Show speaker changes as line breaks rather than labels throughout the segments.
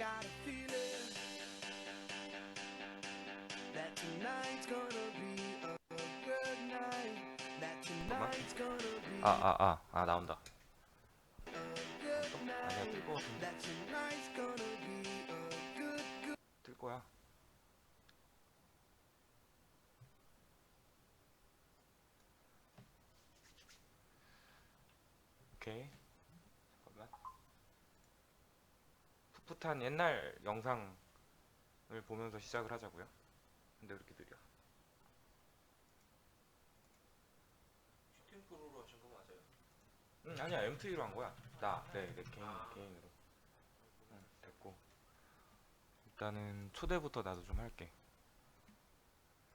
잠깐만. 나온다. 아니야, 뜰 거 같은데. 뜰 거야. 오케이. 잠깐만. 풋풋한 옛날 영상을 보면서 시작을 하자고요. 근데 왜 이렇게 느려?
슈팅 프로로 하신 거 맞아요?
응, 아니야, M2로 한 거야. 내 개인으로. 응, 됐고. 일단은 초대부터 나도 좀 할게.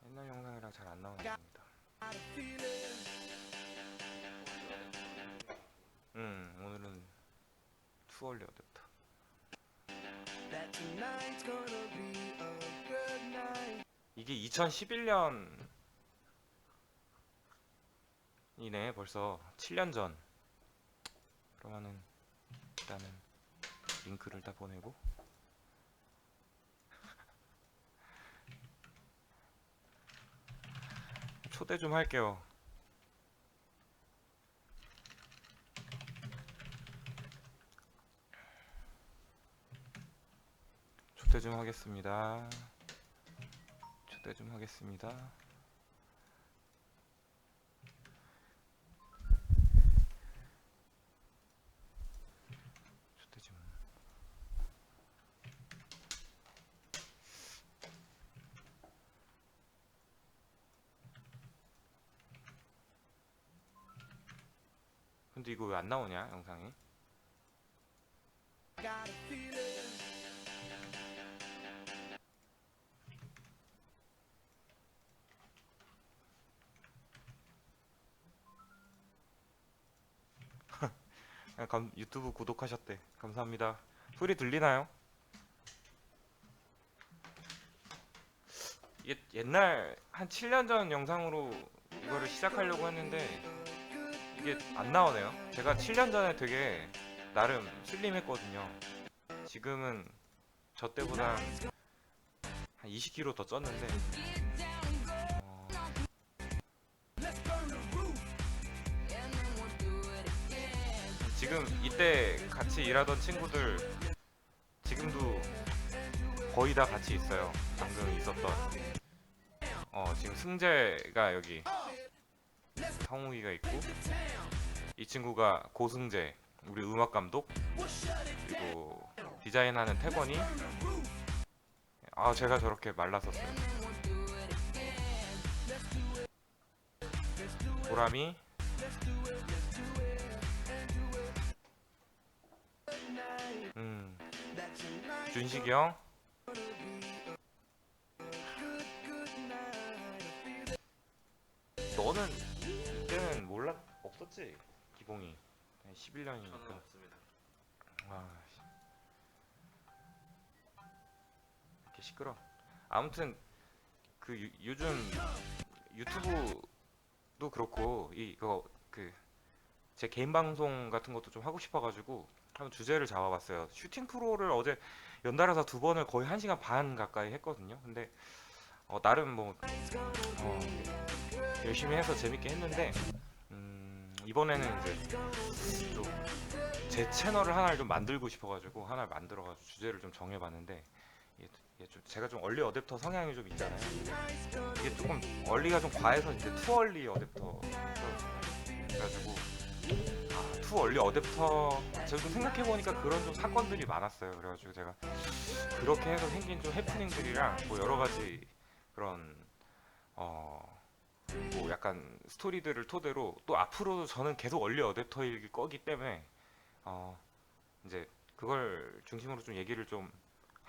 옛날 영상이랑 잘 안 나오는 겁니다. 오늘은 투얼리 어댑터. 이게 2011년이네. 벌써 7년 전. 그러면은 일단은 링크를 다 보내고 초대 좀 할게요. 초대 좀 하겠습니다. 초대 좀 하겠습니다. 초대 좀. 근데 이거 왜 안 나오냐, 영상이? 유튜브 구독하셨대. 감사합니다. 소리 들리나요? 옛날 한 7년 전 영상으로 이거를 시작하려고 했는데 이게 안 나오네요. 제가 7년 전에 되게 나름 슬림했거든요. 지금은 저 때보다 한 20kg 더 쪘는데 지금 이때 같이 일하던 친구들 지금도 거의 다 같이 있어요. 방금 있었던 지금 승재가 여기 성욱이가 있고 이 친구가 고승재 우리 음악 감독 그리고 디자인하는 태권이 제가 저렇게 말랐었어요. 보람이 준식이 형 너는 이때는 몰라 없었지 기봉이 11년이니까
저는 없습니다.
이렇게 시끄러. 아무튼 그 요즘 유튜브도 그렇고 이거 그 제 개인 방송 같은 것도 좀 하고 싶어가지고 한번 주제를 잡아봤어요. 슈팅 프로를 어제 연달아서 두 번을 거의 1시간 반 가까이 했거든요. 근데 나름 뭐 열심히 해서 재밌게 했는데 이번에는 이제 좀 제 채널을 하나를 좀 만들고 싶어가지고 하나를 만들어가지고 주제를 좀 정해봤는데 이게 제가 좀 얼리 어댑터 성향이 좀 있잖아요. 이게 조금 얼리가 좀 과해서 이제 투얼리 어댑터 그래가지고 투얼리 어댑터 제가 좀 생각해보니까 그런 좀 사건들이 많았어요. 그래가지고 제가 그렇게 해서 생긴 좀 해프닝들이랑 뭐 여러 가지 그런 뭐 약간 스토리들을 토대로 또 앞으로도 저는 계속 얼리 어댑터일 거기 때문에 이제 그걸 중심으로 좀 얘기를 좀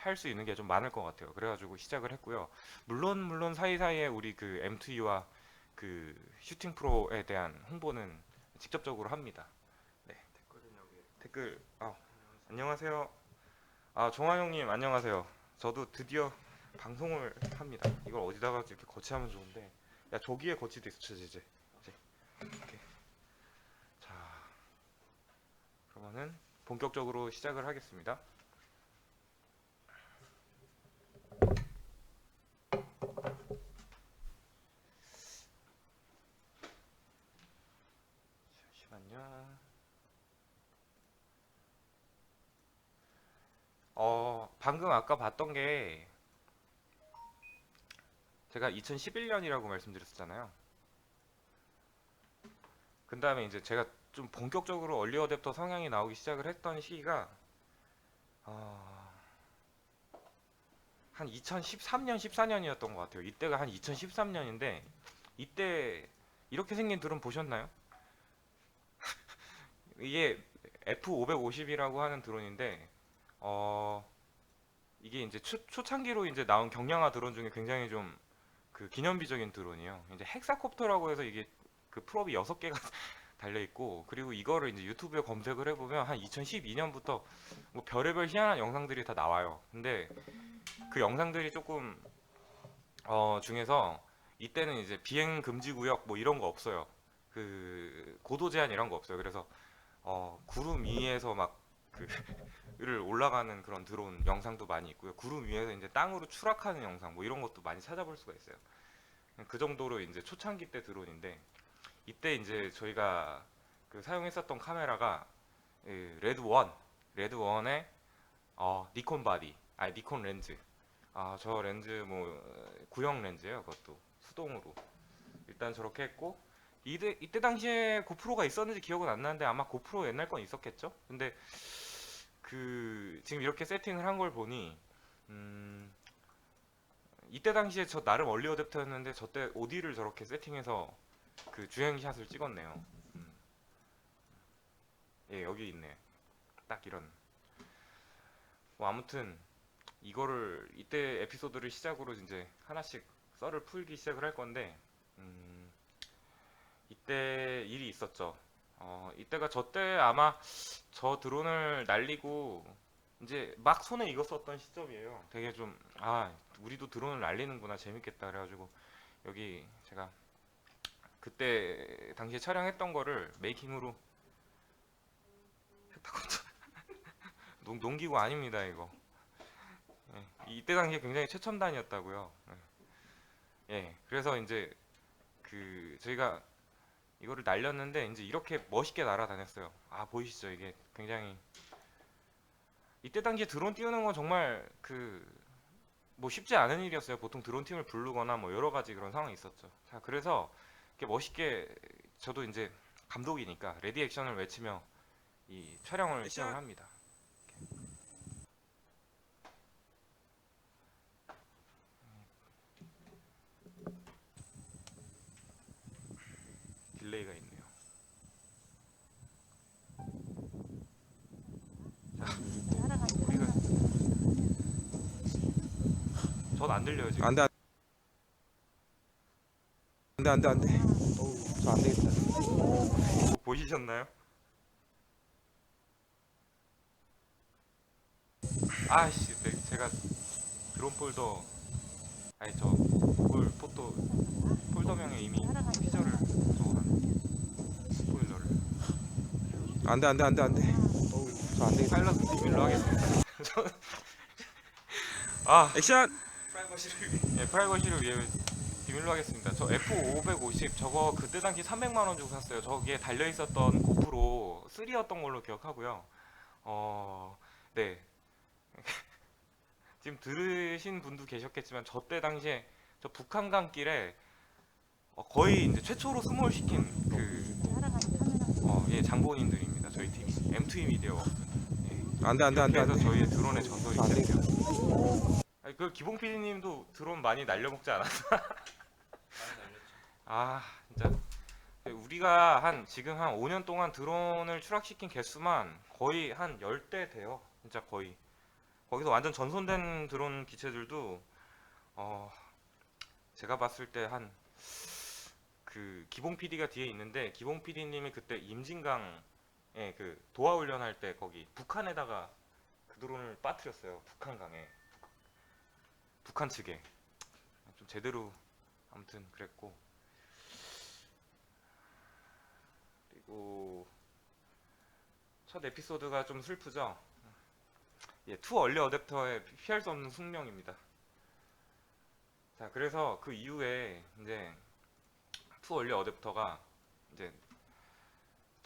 할 수 있는 게 좀 많을 것 같아요. 그래가지고 시작을 했고요. 물론 사이사이에 우리 그 M2U와 그 슈팅 프로에 대한 홍보는 직접적으로 합니다. 네,
댓글은 여기.
댓글 안녕하세요. 종아 형님 안녕하세요. 저도 드디어 방송을 합니다. 이걸 어디다가 이렇게 거치하면 좋은데 야 저기에 거치도 있어 이제 이렇게. 자 그러면은 본격적으로 시작을 하겠습니다. 잠시만요. 방금 아까 봤던 게 제가 2011년이라고 말씀드렸잖아요. 그 다음에 이제 제가 좀 본격적으로 얼리 어댑터 성향이 나오기 시작을 했던 시기가 한 2013년, 14년이었던 것 같아요. 이때가 한 2013년인데 이때 이렇게 생긴 드론 보셨나요? 이게 F550이라고 하는 드론인데 이게 이제 초창기로 이제 나온 경량화 드론 중에 굉장히 좀 그 기념비적인 드론이에요. 이제 헥사콥터라고 해서 이게 그 프롭이 6개가 달려 있고, 그리고 이거를 이제 유튜브에 검색을 해보면 한 2012년부터 뭐 별의별 희한한 영상들이 다 나와요. 근데 그 영상들이 조금 중에서 이때는 이제 비행 금지 구역 뭐 이런 거 없어요. 그 고도 제한 이런 거 없어요. 그래서 구름 위에서 막그 를 올라가는 그런 드론 영상도 많이 있고요. 구름 위에서 이제 땅으로 추락하는 영상 뭐 이런 것도 많이 찾아볼 수가 있어요. 그 정도로 이제 초창기 때 드론인데 이때 이제 저희가 그 사용했었던 카메라가 레드 원의 니콘 바디, 아니 니콘 렌즈. 저 렌즈 뭐 구형 렌즈예요. 그것도 수동으로. 일단 저렇게 했고 이때 당시에 고프로가 있었는지 기억은 안 나는데 아마 고프로 옛날 건 있었겠죠. 근데 그 지금 이렇게 세팅을 한 걸 보니 이때 당시에 저 나름 얼리 어댑터였는데 저 때 OD를 저렇게 세팅해서 그 주행샷을 찍었네요. 예, 여기 있네. 딱 이런. 뭐 아무튼 이거를 이때 에피소드를 시작으로 이제 하나씩 썰을 풀기 시작을 할 건데 이때 일이 있었죠. 이때가 저 때 아마 저 드론을 날리고 이제 막 손에 익었었던 시점이에요. 되게 좀 우리도 드론을 날리는구나 재밌겠다 그래가지고 여기 제가 그때 당시에 촬영했던 거를 메이킹으로 했다고 농기구 아닙니다 이거. 예, 이때 당시에 굉장히 최첨단이었다고요. 예, 그래서 이제 그 저희가 이거를 날렸는데 이제 이렇게 멋있게 날아다녔어요. 보이시죠? 이게 굉장히 이때 당시에 드론 띄우는 건 정말 그 뭐 쉽지 않은 일이었어요. 보통 드론 팀을 부르거나 뭐 여러 가지 그런 상황이 있었죠. 자, 그래서 이렇게 멋있게 저도 이제 감독이니까 레디 액션을 외치며 이 촬영을 시작을 합니다. 딜레이가 있네요. 우리가 전 안 들려요 지금.
안돼 안돼 안돼 저 안되겠다.
보시셨나요? 네, 제가 드론 폴더 저 구글 포토 폴더명에 이미 피저를 적어놨네. 스포일러를.
안돼 안돼 안돼 안돼 저 안되겠다.
파일럿은 비밀로 하겠습니다. 저는
액션.
프라이버시를 위해 비밀로 하겠습니다. 저 F550 저거 그때 당시 300만 원 주고 샀어요. 저기에 달려 있었던 고프로 3였던 걸로 기억하고요. 네. 지금 들으신 분도 계셨겠지만 저 때 당시에 저 북한강길에 거의 이제 최초로 스몰 시킨 장본인들입니다. 저희 팀이 M2 미디어 워크.
안돼 안돼 안돼
그래서
안돼
저희의 드론의 전설이
저 안되겠다.
시작돼요. 그 기봉 PD님도 드론 많이 날려먹지 않았어요?
많이 날렸죠.
진짜 우리가 지금 한 5년 동안 드론을 추락시킨 개수만 거의 한 10대 돼요. 진짜 거의. 거기서 완전 전손된 드론 기체들도 제가 봤을 때 그 기봉 PD가 뒤에 있는데 기봉 PD님이 그때 임진강에 그 도하 훈련할 때 거기 북한에다가 그 드론을 빠뜨렸어요. 북한강에. 북한 측에. 좀 제대로 아무튼 그랬고. 그리고 첫 에피소드가 좀 슬프죠. 투 얼리 어댑터의 피할 수 없는 숙명입니다. 자, 그래서 그 이후에 이제 투 얼리 어댑터가 이제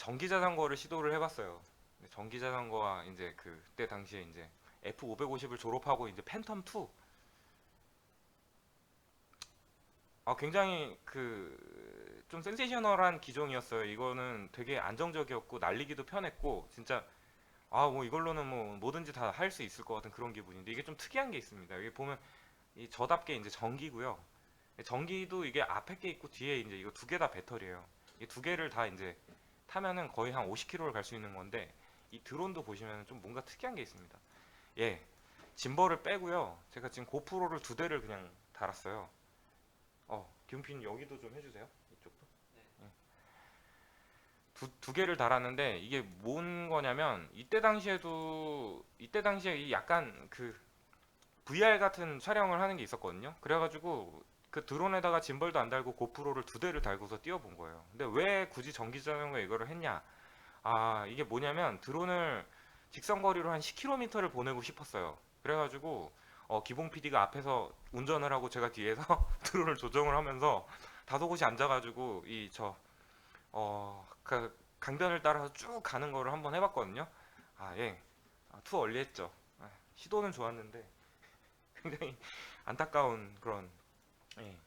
전기 자전거를 시도를 해봤어요. 근데 전기 자전거와 이제 그때 당시에 이제 F550을 졸업하고 이제 팬텀 2 굉장히 좀 센세이셔널한 기종이었어요. 이거는 되게 안정적이었고 날리기도 편했고 진짜 뭐 이걸로는 뭐 뭐든지 다 할 수 있을 것 같은 그런 기분인데 이게 좀 특이한 게 있습니다. 여기 보면 이 저답게 이제 전기고요. 전기도 이게 앞에 게 있고 뒤에 이제 이거 두 개 다 배터리예요. 이 두 개를 다 이제 타면은 거의 한 50km를 갈 수 있는 건데 이 드론도 보시면 좀 뭔가 특이한 게 있습니다. 예, 짐벌을 빼고요. 제가 지금 고프로를 두 대를 그냥 달았어요. 김필 여기도 좀 해주세요. 이쪽도.
네.
예. 두 개를 달았는데 이게 뭔 거냐면 이때 당시에 이 약간 VR 같은 촬영을 하는 게 있었거든요. 그래가지고 그 드론에다가 짐벌도 안 달고 고프로를 두 대를 달고서 뛰어본 거예요. 근데 왜 굳이 전기 자전거에 이거를 했냐? 이게 뭐냐면 드론을 직선거리로 한 10km를 보내고 싶었어요. 그래가지고 기봉 PD가 앞에서 운전을 하고 제가 뒤에서 드론을 조정을 하면서 다소곳이 앉아가지고 강변을 따라서 쭉 가는 거를 한번 해봤거든요. 예, 투 얼리했죠. 시도는 좋았는데 굉장히 안타까운 그런. 예.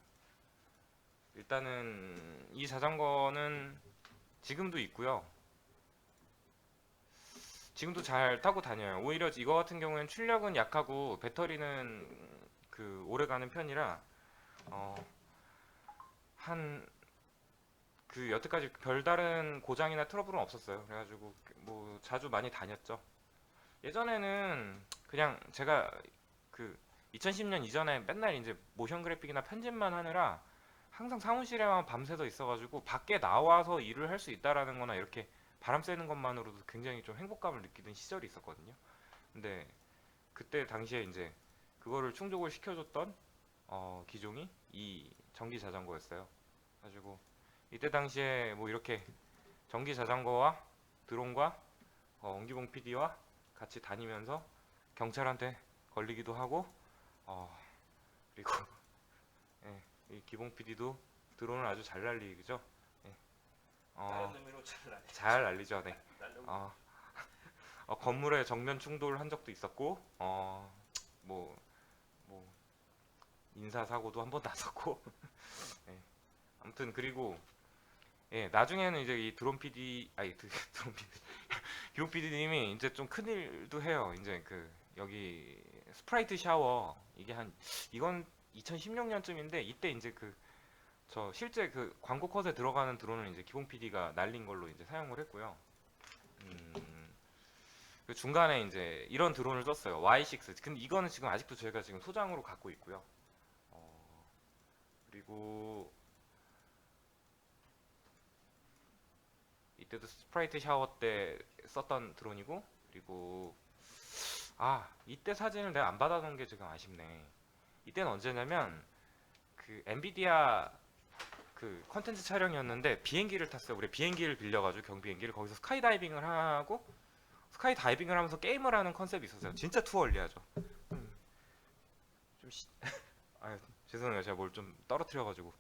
일단은 이 자전거는 지금도 있고요. 지금도 잘 타고 다녀요. 오히려 이거 같은 경우에는 출력은 약하고 배터리는 오래 가는 편이라 한 여태까지 별다른 고장이나 트러블은 없었어요. 그래가지고 뭐 자주 많이 다녔죠. 예전에는 그냥 제가 2010년 이전에 맨날 이제 모션 그래픽이나 편집만 하느라 항상 사무실에만 밤새서 있어가지고 밖에 나와서 일을 할 수 있다라는 거나 이렇게 바람 쐬는 것만으로도 굉장히 좀 행복감을 느끼던 시절이 있었거든요. 근데 그때 당시에 이제 그거를 충족을 시켜줬던 기종이 이 전기 자전거였어요. 가지고 이때 당시에 뭐 이렇게 전기 자전거와 드론과 엉기봉 PD와 같이 다니면서 경찰한테 걸리기도 하고 그리고 예, 이 기봉 PD도 드론을 아주 잘 날리죠. 예,
다른 의미로 잘 안 해.
잘 날리죠. 네.
날려고.
건물에 정면 충돌한 적도 있었고 뭐 인사 사고도 한 번 났었고 예. 아무튼 그리고 예, 나중에는 이제 이 드론 PD 드론 PD 기봉 PD님이 이제 좀 큰일도 해요. 이제 여기 스프라이트 샤워 이건 2016년쯤인데 이때 이제 저 실제 광고 컷에 들어가는 드론을 이제 기봉 PD가 날린 걸로 이제 사용을 했고요. 그 중간에 이제 이런 드론을 썼어요. Y6. 근데 이거는 지금 아직도 제가 지금 소장으로 갖고 있고요. 그리고 이때도 스프라이트 샤워 때 썼던 드론이고, 그리고 이때 사진을 내가 안 받아놓은 게 지금 아쉽네. 이때는 언제냐면 엔비디아 컨텐츠 촬영이었는데 비행기를 tas어요. 우리 비행기를 빌려가지고 경비행기를 거기서 스카이다이빙을 하고 스카이다이빙을 하면서 게임을 하는 컨셉이 있었어요. 진짜 투어얼리하죠. 죄송해요. 제가 뭘 좀 떨어뜨려가지고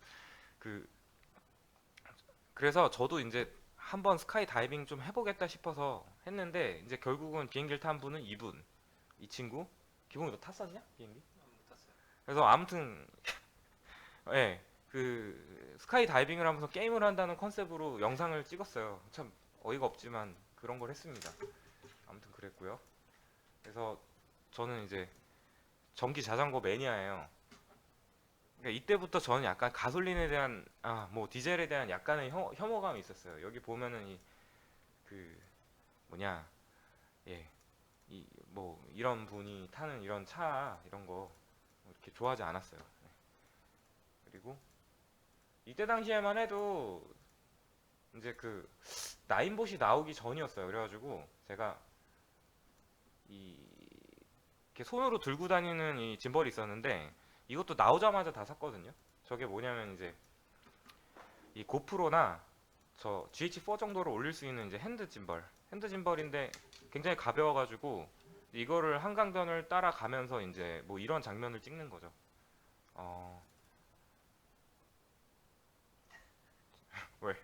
그래서 저도 이제 한번 스카이다이빙 좀 해보겠다 싶어서 했는데 이제 결국은 비행기를 탄 분은 이분, 이 친구. 기봉이 너 탔었냐? 비행기?
못 탔어요.
그래서 아무튼 예, 스카이 다이빙을 하면서 게임을 한다는 컨셉으로 영상을 찍었어요. 참 어이가 없지만 그런 걸 했습니다. 아무튼 그랬고요. 그래서 저는 이제 전기 자전거 매니아예요. 그러니까 이때부터 저는 약간 가솔린에 대한 뭐 디젤에 대한 약간의 혐오감이 있었어요. 여기 보면은 뭐 이런 분이 타는 이런 차 이런 거 이렇게 좋아하지 않았어요. 그리고 이때 당시에만 해도 이제 나인봇이 나오기 전이었어요. 그래가지고 제가 이렇게 손으로 들고 다니는 이 짐벌이 있었는데 이것도 나오자마자 다 샀거든요. 저게 뭐냐면 이제 이 고프로나 저 GH4 정도로 올릴 수 있는 이제 핸드 짐벌인데 굉장히 가벼워가지고 이거를 한강변을 따라가면서 이제 뭐 이런 장면을 찍는 거죠. 왜?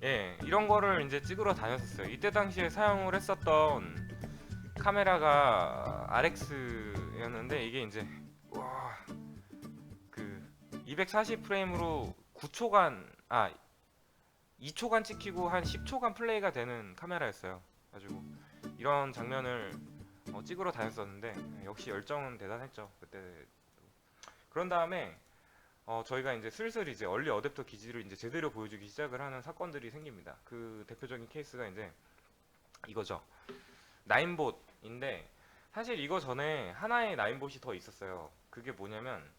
예, 이런 거를 이제 찍으러 다녔었어요. 이때 당시에 사용을 했었던 카메라가 RX였는데 이게 이제 와, 그 240 프레임으로 9초간 2초간 찍히고 한 10초간 플레이가 되는 카메라였어요. 가지고 이런 장면을 찍으러 다녔었는데 역시 열정은 대단했죠. 그때. 그런 다음에 저희가 이제 슬슬 이제 얼리 어댑터 기지를 이제 제대로 보여주기 시작을 하는 사건들이 생깁니다. 그 대표적인 케이스가 이제 이거죠. 나인봇인데 사실 이거 전에 하나의 나인봇이 더 있었어요. 그게 뭐냐면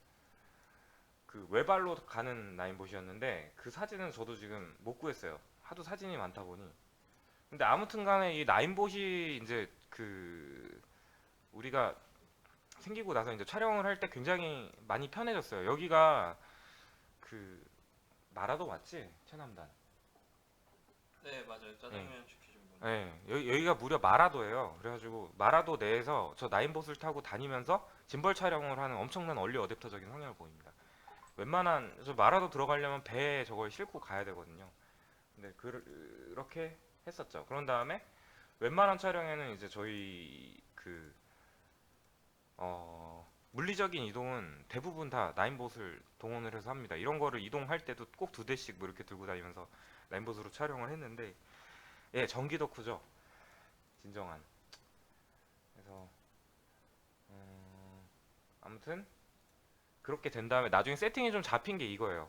그 외발로 가는 나인봇이었는데 그 사진은 저도 지금 못 구했어요. 하도 사진이 많다 보니. 근데 아무튼간에 이 나인봇이 이제 그 우리가 생기고 나서 이제 촬영을 할 때 굉장히 많이 편해졌어요. 여기가 그 마라도 맞지? 최남단.
네 맞아요. 짜장면 시키신 분.
네, 여기가 무려 마라도예요. 그래가지고 마라도 내에서 저 나인봇을 타고 다니면서 짐벌 촬영을 하는 엄청난 얼리 어댑터적인 성향을 보입니다. 웬만한 저 마라도 들어가려면 배에 저걸 싣고 가야 되거든요. 근데 그렇게 했었죠. 그런 다음에 웬만한 촬영에는 이제 저희 그 물리적인 이동은 대부분 다 나인봇을 동원을 해서 합니다. 이런 거를 이동할 때도 꼭 2대씩 뭐 이렇게 들고 다니면서 나인봇으로 촬영을 했는데 예, 전기 덕후죠. 진정한. 그래서 아무튼 그렇게 된 다음에 나중에 세팅이 좀 잡힌 게 이거예요.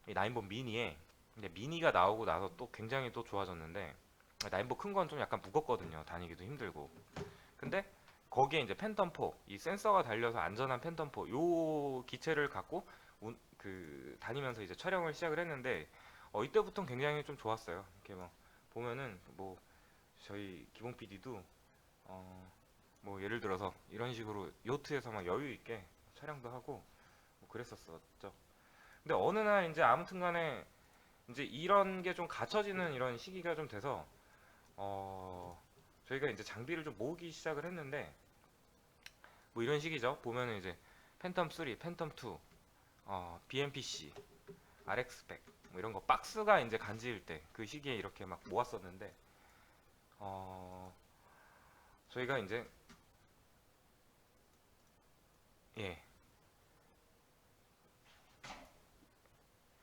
이 나인봇 미니에. 근데 미니가 나오고 나서 또 굉장히 또 좋아졌는데 나인봇 큰 건 좀 약간 무겁거든요. 다니기도 힘들고. 근데 거기에 이제 팬텀4, 이 센서가 달려서 안전한 팬텀4 요 기체를 갖고 다니면서 이제 촬영을 시작을 했는데 이때부터는 굉장히 좀 좋았어요. 이렇게 뭐 보면은 뭐 저희 기봉 PD도 뭐 예를 들어서 이런 식으로 요트에서 막 여유 있게 촬영도 하고 뭐 그랬었었죠. 근데 어느 날 이제 아무튼간에 이제 이런 게 좀 갖춰지는 이런 시기가 좀 돼서 저희가 이제 장비를 좀 모으기 시작을 했는데 뭐 이런 식이죠. 보면은 이제 팬텀 3, 팬텀 2, BMPC, RX100 뭐 이런 거 박스가 이제 간지일 때 그 시기에 이렇게 막 모았었는데 저희가 이제 예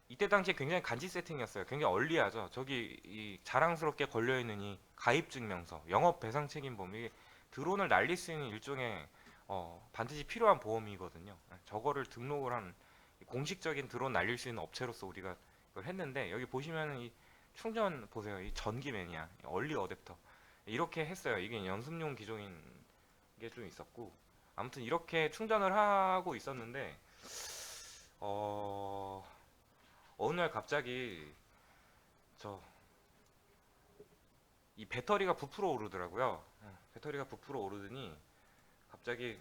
이때 당시에 굉장히 간지 세팅이었어요. 굉장히 얼리하죠. 저기 이 자랑스럽게 걸려있는 이 가입 증명서, 영업 배상 책임보험, 이게 드론을 날릴 수 있는 일종의 반드시 필요한 보험이거든요. 저거를 등록을 한 공식적인 드론 날릴 수 있는 업체로서 우리가 이걸 했는데 여기 보시면은 이 충전 보세요. 이 전기 매니아, 얼리 어댑터 이렇게 했어요. 이게 연습용 기종인 게 좀 있었고 아무튼 이렇게 충전을 하고 있었는데 어느 날 갑자기 이 배터리가 부풀어 오르더라고요. 배터리가 부풀어 오르더니 갑자기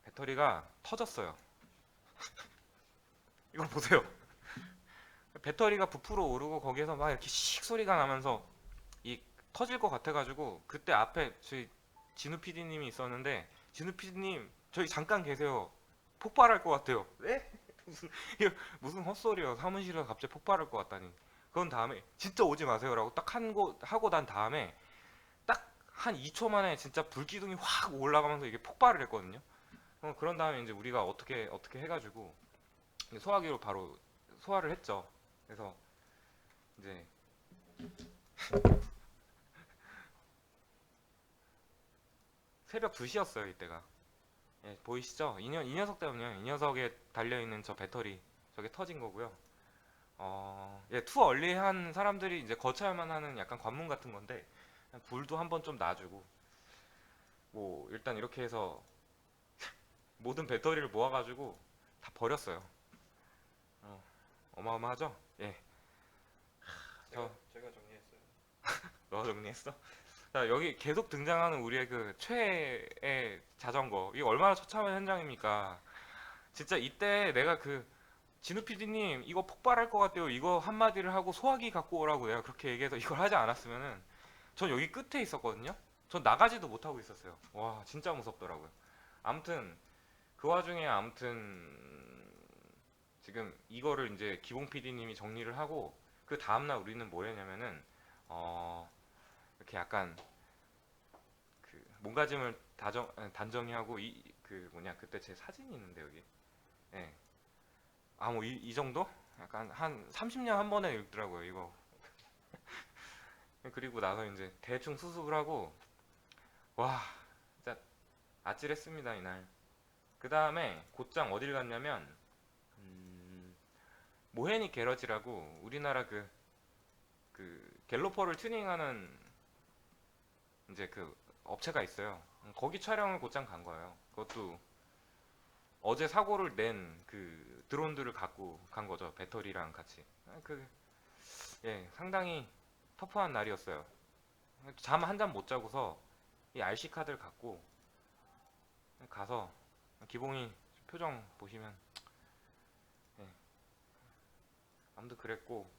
배터리가 터졌어요. 이걸 보세요. 배터리가 부풀어 오르고 거기에서 막 이렇게 씩 소리가 나면서 이 터질 것 같아가지고 그때 앞에 저희 진우 PD님이 있었는데 진우 PD님 저희 잠깐 계세요. 폭발할 것 같아요. 네? 무슨 헛소리요. 사무실에서 갑자기 폭발할 것 같다니. 그런 다음에 진짜 오지 마세요라고 딱 하고 난 다음에 딱 한 2초 만에 진짜 불기둥이 확 올라가면서 이게 폭발을 했거든요. 그런 다음에 이제 우리가 어떻게 해가지고 소화기로 바로 소화를 했죠. 그래서 이제 새벽 2시였어요 이때가. 예, 보이시죠? 이 녀석 때문이에요. 이 녀석에 달려있는 저 배터리 저게 터진 거고요. 예, 투 얼리한 사람들이 이제 거쳐야만 하는 약간 관문 같은 건데 불도 한번 좀 놔주고 뭐 일단 이렇게 해서 모든 배터리를 모아가지고 다 버렸어요. 어마어마하죠? 예.
제가 정리했어요.
너가 정리했어? 자, 여기 계속 등장하는 우리의 그 최애 자전거. 이거 얼마나 처참한 현장입니까? 진짜 이때 내가 진우 PD님 이거 폭발할 것 같아요. 이거 한마디를 하고 소화기 갖고 오라고 내가 그렇게 얘기해서 이걸 하지 않았으면은 전 여기 끝에 있었거든요. 전 나가지도 못하고 있었어요. 와, 진짜 무섭더라고요. 아무튼 그 와중에 아무튼 지금 이거를 이제 기봉 PD님이 정리를 하고 그 다음날 우리는 뭐 했냐면은 이렇게 약간 그 몸가짐을 단정히하고 이 그 뭐냐 그때 제 사진이 있는데 여기 예. 아 뭐 이 정도? 약간 한 30년 한 번에 읽더라고요 이거. 그리고 나서 이제 대충 수습을 하고 와 진짜 아찔했습니다 이날. 그 다음에 곧장 어딜 갔냐면 모헤닉 게러지라고 우리나라 그 갤로퍼를 튜닝하는 이제 그 업체가 있어요. 거기 촬영을 곧장 간 거예요. 그것도 어제 사고를 낸 그 드론들을 갖고 간 거죠. 배터리랑 같이. 예, 상당히 터프한 날이었어요. 잠 한 잠 못 자고서 이 RC 카드를 갖고 가서 기봉이 표정 보시면 예, 아무튼 그랬고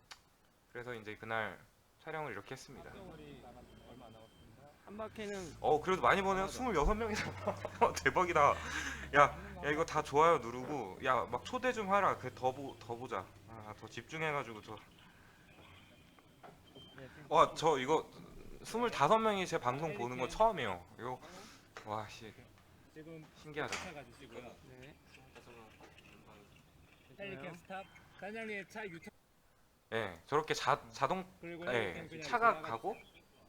그래서 이제 그날 촬영을 이렇게 했습니다.
한 바퀴는
그래도 많이 보네요. 26명이잖아. 대박이다. 야 이거 다 좋아요 누르고 야 막 초대 좀 하라. 더 보자. 더 집중해가지고 저 이거 25명이 제 방송 보는 거 처음이에요. 이거 와씨
지금
신기하다.
주시고요. 네.
자전거
헬리캠 스탑. 사장님 차 유턴
예, 저렇게 자동
그리고
예,
헬리캠 그냥
차가
지나가지고
가고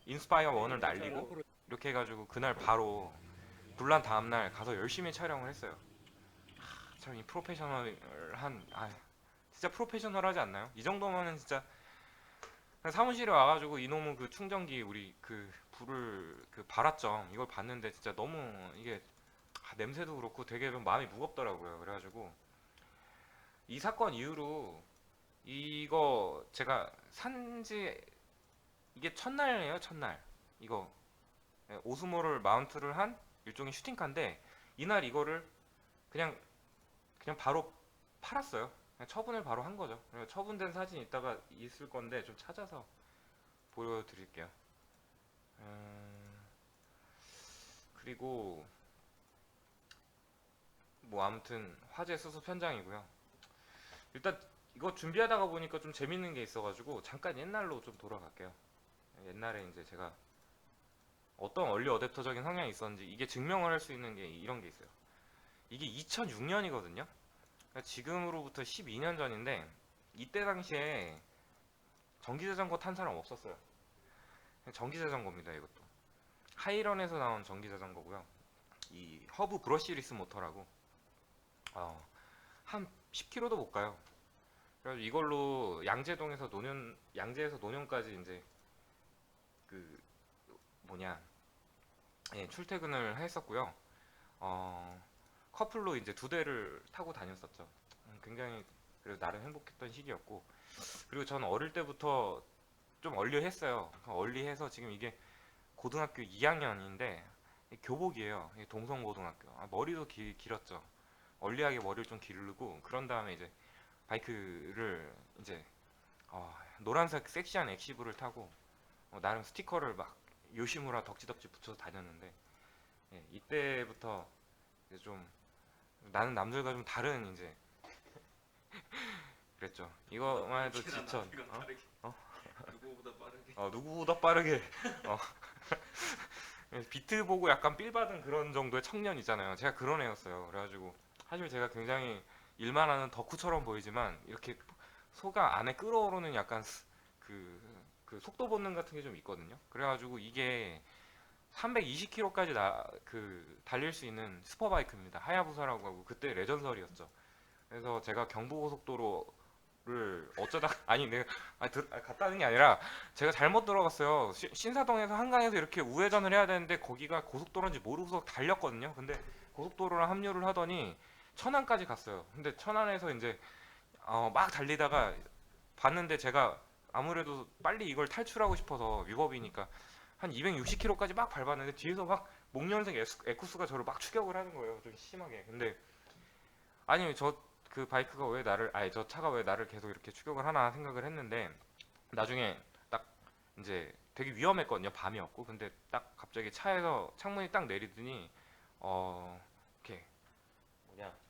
인스파이어 1을 날리고
옆으로
이렇게 해가지고 그날 바로 불난 다음날 가서 열심히 촬영을 했어요. 참 이 프로페셔널한 진짜 프로페셔널하지 않나요? 이 정도면은 진짜 그냥 사무실에 와가지고 이놈의 그 충전기 우리 그 불을 그 발화점 이걸 봤는데 진짜 너무 이게 냄새도 그렇고 되게 마음이 무겁더라고요. 그래가지고 이 사건 이후로 이거 제가 산지 이게 첫날이에요. 첫날 이거 오스모를 마운트를 한 일종의 슈팅카인데 이날 이거를 그냥 바로 팔았어요. 그냥 처분을 바로 한 거죠. 그리고 처분된 사진 이따가 있을 건데 좀 찾아서 보여드릴게요. 그리고 뭐 아무튼 화재 수습 현장이고요. 일단 이거 준비하다가 보니까 좀 재밌는 게 있어가지고 잠깐 옛날로 좀 돌아갈게요. 옛날에 이제 제가 어떤 얼리 어댑터적인 성향이 있었는지 이게 증명을 할 수 있는 게 이런 게 있어요. 이게 2006년이거든요. 지금으로부터 12년 전인데 이때 당시에 전기자전거 탄 사람 없었어요. 전기자전거입니다. 이것도 하이런에서 나온 전기자전거고요. 이 허브 브러시리스 모터라고 한 10km도 못 가요. 그래서 이걸로 양재에서 논현까지 이제 그 뭐냐 출퇴근을 했었고요. 커플로 이제 2대를 타고 다녔었죠. 굉장히 그래도 나름 행복했던 시기였고 그리고 저는 어릴 때부터 좀 얼리했어요. 얼리해서 지금 이게 고등학교 2학년인데 교복이에요. 동성고등학교. 머리도 길었죠. 얼리하게 머리를 좀 기르고 그런 다음에 이제 바이크를 이제 노란색 섹시한 엑시브를 타고 나름 스티커를 막 요시무라 덕지덕지 붙여서 다녔는데 이때부터 이제 좀 나는 남들과 좀 다른 이제 그랬죠. 이거만 해도 지천
누구보다 빠르게.
누구보다 빠르게 비트 보고 약간 삘 받은 그런 정도의 청년이잖아요. 제가 그런 애였어요. 그래가지고 사실 제가 굉장히 일만 하는 덕후처럼 보이지만 이렇게 소가 안에 끓어오르는 약간 그 속도 본능 같은 게 좀 있거든요. 그래가지고 이게 320km까지 달릴 수 있는 슈퍼바이크입니다. 하야부사라고 하고 그때 레전설이었죠. 그래서 제가 경부고속도로를 어쩌다 내가 갔다는 게 아니라 제가 잘못 들어갔어요. 신사동에서 한강에서 이렇게 우회전을 해야 되는데 거기가 고속도로인지 모르고서 달렸거든요. 근데 고속도로랑 합류를 하더니 천안까지 갔어요. 근데 천안에서 이제 막 달리다가 봤는데 제가 아무래도 빨리 이걸 탈출하고 싶어서 위법이니까 한 260km까지 막 밟았는데 뒤에서 막 목련색 에쿠스가 저를 막 추격을 하는 거예요. 좀 심하게. 근데 아니 저 차가 왜 나를 계속 이렇게 추격을 하나 생각을 했는데 나중에 딱 이제 되게 위험했거든요. 밤이었고. 근데 딱 갑자기 차에서 창문이 딱 내리더니 이렇게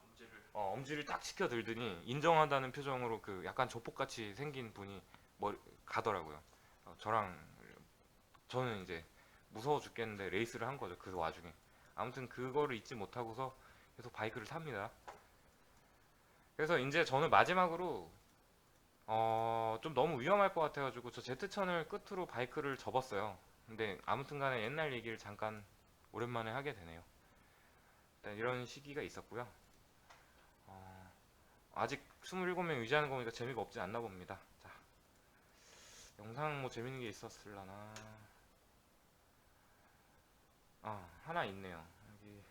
범죄를.
엄지를 딱 치켜 들더니 인정한다는 표정으로 그 약간 조폭같이 생긴 분이 가더라고요. 저는 이제 무서워 죽겠는데 레이스를 한 거죠. 그 와중에. 아무튼 그거를 잊지 못하고서 계속 바이크를 탑니다. 그래서 이제 저는 마지막으로 좀 너무 위험할 것 같아가지고 저 제트천을 끝으로 바이크를 접었어요. 근데 아무튼간에 옛날 얘기를 잠깐 오랜만에 하게 되네요. 일단 이런 시기가 있었고요. 아직 27명 유지하는 거 보니까 재미가 없지 않나 봅니다. 자, 영상 뭐 재밌는 게 있었을라나. 하나 있네요. 여기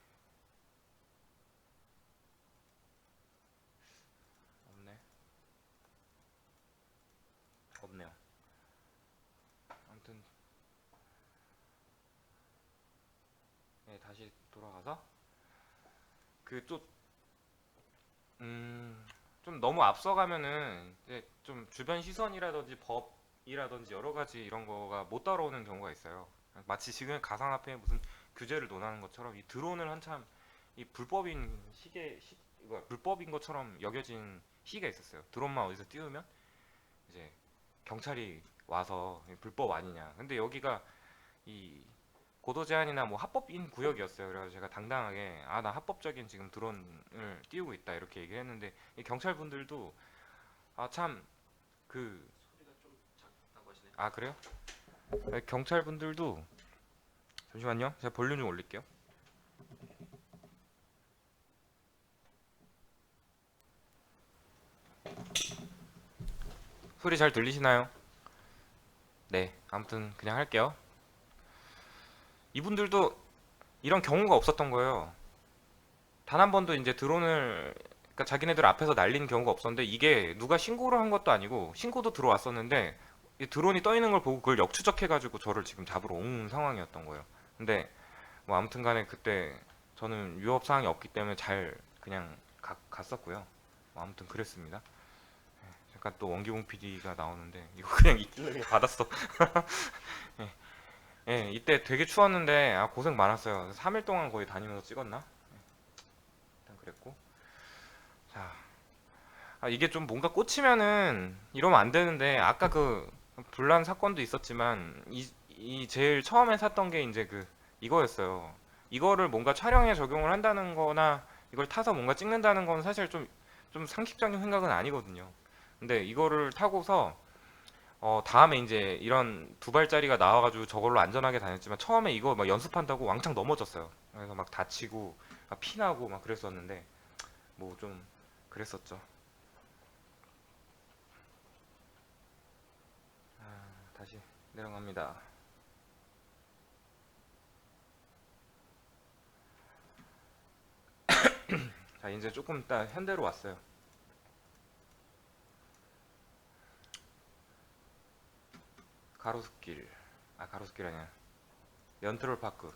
없네요. 아무튼 네, 다시 돌아가서 좀 너무 앞서가면은 이제 좀 주변 시선이라든지 법이라든지 여러 가지 이런 거가 못 따라오는 경우가 있어요. 마치 지금 가상화폐에 무슨 규제를 논하는 것처럼 이 드론을 한참 이 불법인 것처럼 여겨진 시기가 있었어요. 드론만 어디서 띄우면 이제 경찰이 와서 불법 아니냐. 근데 여기가 이 고도 제한이나 뭐 합법인 구역이었어요. 그래서 제가 당당하게 나 합법적인 지금 드론을 띄우고 있다 이렇게 얘기를 했는데 이 경찰 분들도 참
소리가 좀 작다고 하시네요.
그래요? 경찰 분들도 잠시만요. 제가 볼륨 좀 올릴게요. 소리 잘 들리시나요? 네, 아무튼 그냥 할게요. 이분들도 이런 경우가 없었던 거예요. 단 한 번도 이제 드론을 그러니까 자기네들 앞에서 날린 경우가 없었는데 이게 누가 신고를 한 것도 아니고 신고도 들어왔었는데 이 드론이 떠 있는 걸 보고 그걸 역추적해가지고 저를 지금 잡으러 온 상황이었던 거예요. 근데 뭐 아무튼간에 그때 저는 위협 사항이 없기 때문에 잘 그냥 갔었고요. 뭐 아무튼 그랬습니다. 잠깐 또 원기공 PD가 나오는데 이거 그냥 있길래 받았어. 예. 예, 이때 되게 추웠는데 고생 많았어요. 3일 동안 거의 다니면서 찍었나? 일단 그랬고. 자, 이게 좀 뭔가 꽂히면은 이러면 안 되는데 아까 그 불난 사건도 있었지만 이 제일 처음에 샀던 게 이제 이거였어요. 이거를 뭔가 촬영에 적용을 한다는 거나 이걸 타서 뭔가 찍는다는 건 사실 좀 상식적인 생각은 아니거든요. 근데 이거를 타고서 다음에 이제 이런 두 발짜리가 나와가지고 저걸로 안전하게 다녔지만 처음에 이거 막 연습한다고 왕창 넘어졌어요. 그래서 막 다치고 막 피나고 막 그랬었는데 뭐 좀 그랬었죠. 다시 내려갑니다. 자, 이제 조금 이따 현대로 왔어요. 가로수길 아니야. 연트롤 파크.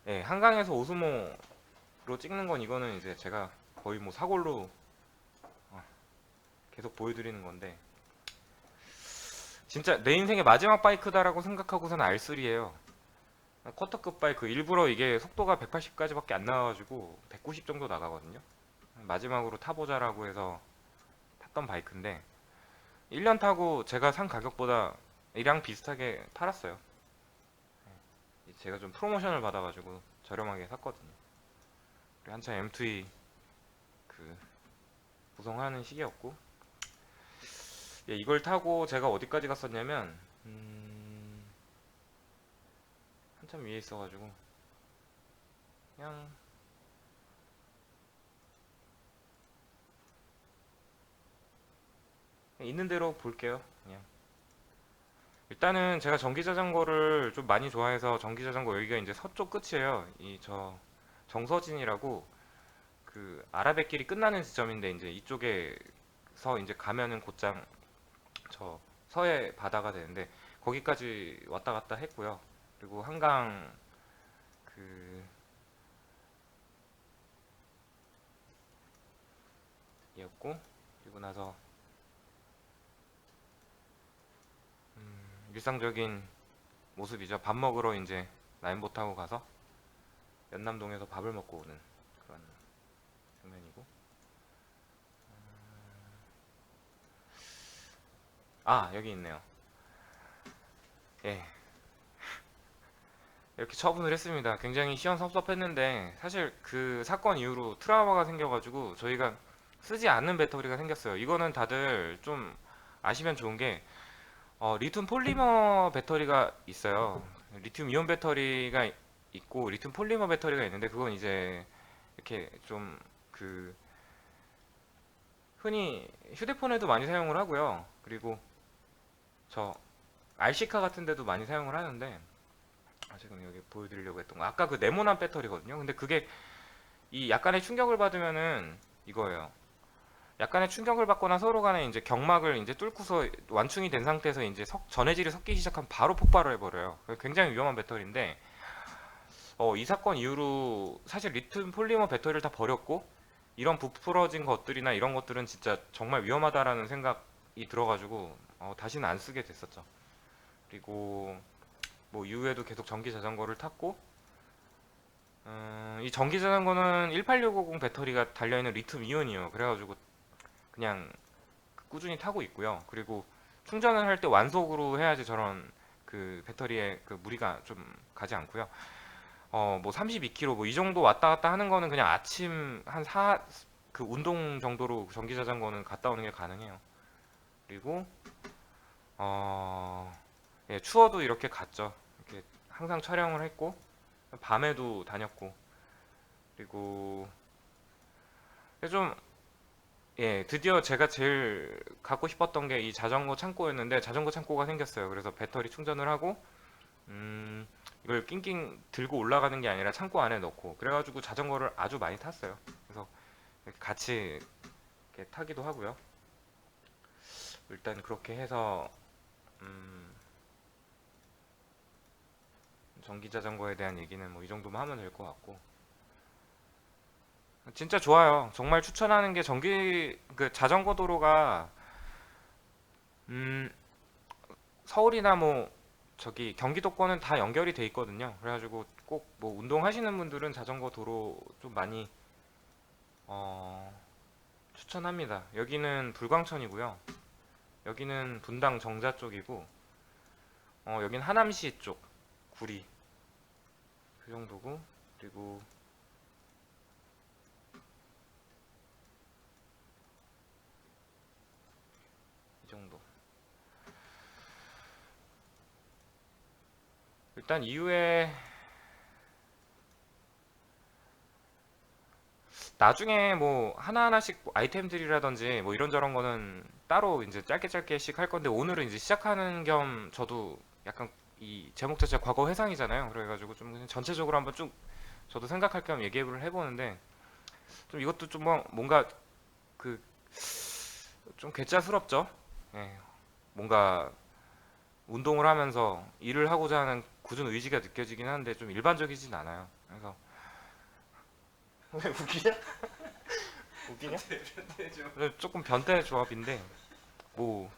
예, 한강에서 오스모로 찍는 건 이거는 이제 제가 거의 뭐 사골로 계속 보여드리는 건데 진짜 내 인생의 마지막 바이크다라고 생각하고서는 R3예요. 쿼터급 바이크 일부러 이게 속도가 180까지밖에 안 나와가지고 190 정도 나가거든요. 마지막으로 타보자라고 해서 탔던 바이크인데 1년 타고 제가 산 가격보다 이랑 비슷하게 팔았어요. 제가 좀 프로모션을 받아가지고 저렴하게 샀거든요. 한참 M2E 구성하는 시기였고 이걸 타고 제가 어디까지 갔었냐면 한참 위에 있어가지고 그냥 있는 대로 볼게요. 그냥 일단은 제가 전기자전거를 좀 많이 좋아해서 전기자전거 여기가 이제 서쪽 끝이에요. 저 정서진이라고 아라뱃길이 끝나는 지점인데 이제 이쪽에서 이제 가면은 곧장 저 서해 바다가 되는데 거기까지 왔다 갔다 했고요. 그리고 한강 이었고 그리고 나서 일상적인 모습이죠. 밥 먹으러 이제 라인보 타고 가서 연남동에서 밥을 먹고 오는 그런 장면이고 아, 여기 있네요. 예. 이렇게 처분을 했습니다. 굉장히 시원섭섭했는데 사실 그 사건 이후로 트라우마가 생겨가지고 저희가 쓰지 않는 배터리가 생겼어요. 이거는 다들 좀 아시면 좋은 게 리튬 폴리머 배터리가 있어요. 리튬 이온 배터리가 있고 리튬 폴리머 배터리가 있는데 그건 이제 이렇게 좀 그 흔히 휴대폰에도 많이 사용을 하고요. 그리고 저 RC카 같은 데도 많이 사용을 하는데 지금 여기 보여드리려고 했던 거 아까 그 네모난 배터리거든요. 근데 그게 이 약간의 충격을 받으면은 이거예요. 약간의 충격을 받거나 서로 간에 이제 경막을 이제 뚫고서 완충이 된 상태에서 이제 전해질이 섞이기 시작하면 바로 폭발을 해버려요. 굉장히 위험한 배터리인데 이 사건 이후로 사실 리튬 폴리머 배터리를 다 버렸고 이런 부풀어진 것들이나 이런 것들은 진짜 정말 위험하다라는 생각이 들어가지고 다시는 안 쓰게 됐었죠. 그리고 뭐 이후에도 계속 전기 자전거를 탔고 이 전기 자전거는 18650 배터리가 달려있는 리튬 이온이에요. 그래가지고 그냥 꾸준히 타고 있고요. 그리고 충전을 할 때 완속으로 해야지 저런 그 배터리에 그 무리가 좀 가지 않고요. 뭐 32km 뭐 이 정도 왔다 갔다 하는 거는 그냥 아침 한 그 운동 정도로 전기 자전거는 갔다 오는 게 가능해요. 그리고 예, 추워도 이렇게 갔죠. 이렇게 항상 촬영을 했고 밤에도 다녔고 그리고 좀 예, 드디어 제가 제일 갖고 싶었던 게 이 자전거 창고였는데 자전거 창고가 생겼어요. 그래서 배터리 충전을 하고 이걸 낑낑 들고 올라가는 게 아니라 창고 안에 넣고 그래가지고 자전거를 아주 많이 탔어요. 그래서 이렇게 같이 이렇게 타기도 하고요. 일단 그렇게 해서 전기 자전거에 대한 얘기는 뭐 이 정도만 하면 될 것 같고 진짜 좋아요. 정말 추천하는 게 전기 그 자전거 도로가 음, 서울이나 뭐 저기 경기도권은 다 연결이 돼 있거든요. 그래가지고 꼭 뭐 운동하시는 분들은 자전거 도로 좀 많이 추천합니다. 여기는 불광천이고요. 여기는 분당 정자 쪽이고 여긴 하남시 쪽 구리 그 정도고 그리고 이 정도. 일단 이후에 나중에 뭐 하나하나씩 뭐 아이템들이라든지 뭐 이런저런 거는 따로 이제 짧게 짧게씩 할 건데 오늘은 이제 시작하는 겸 저도 약간 이 제목 자체가 과거 회상이잖아요. 그래가지고 좀 그냥 전체적으로 한번 쭉 저도 생각할 겸 얘기를 해보는데 좀 이것도 좀 뭔가 그 좀 괴짜스럽죠. 예, 뭔가 운동을 하면서 일을 하고자 하는 굳은 의지가 느껴지긴 하는데 좀 일반적이진 않아요. 그래서 왜 웃기냐? 웃기냐? 조금 변태 조합인데 뭐